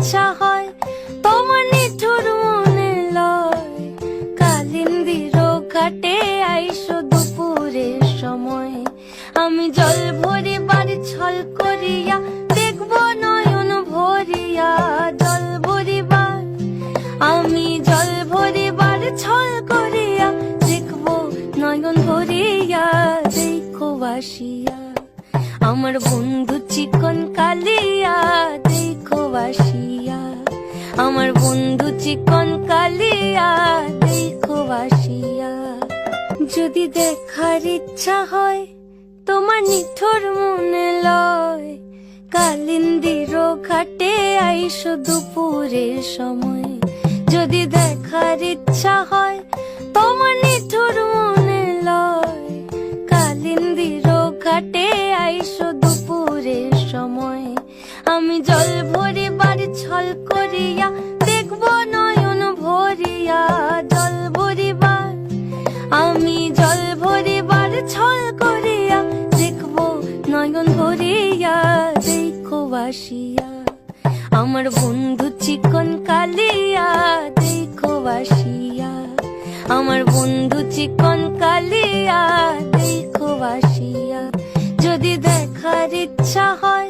ইচ্ছা হয় তোমার নিঠুর মনে লয়। কালিন্দির ঘাটে আইসো দুপুরের সময়, আমি জল ভরিবার ছল করিয়া দেখব নয়ন ভরিয়া। জল ভরিবার আমি জল ভরিবার ছল করিয়া দেখব নয়ন ভরিয়া। দেখো বাসিয়া আমার বন্ধু চিকন কালিয়া, দেখো বাসিয়া আমার বন্ধু চিকন কালিয়া, দেখো বাসিয়া। যদি দেখার ইচ্ছা হয় তোমার নিঠুর মনে লয়, কালিন্দির ঘাটে আইসো দুপুরের সময়। যদি দেখার ইচ্ছা হয় তোমার নিঠুর মনে লয়, কালিন্দির ঘাটে আইসো দুপুরের সময়, আমি জল ভরিবার ছল করিয়া দেখব নয়ন ভরিয়া। জল ভরিবার আমি জল ভরিবার ছল করিয়া দেখব নয়ন ভরিয়া। দেখো বাসিয়া আমার বন্ধু চিকন কালিয়া, দেখো বাসিয়া আমার বন্ধু চিকন কালিয়া, দেখো বাসিয়া। যদি দেখার ইচ্ছা হয়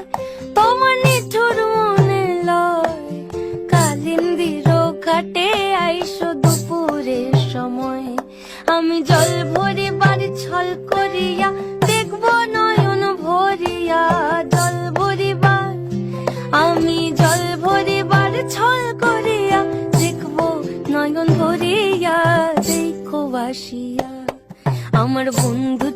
তোমার নিঠুর মনে লয়, কালিন্দির ঘাটে আইসো দুপুরের সময়, আমি জল ভরিবার ছল করিয়া দেখব নয়ন ভরিয়া। জল ভরিবার আমি জল ভরিবার ছল করিয়া দেখব নয়ন ভরিয়া। দেখো বাসিয়া আমার বন্ধু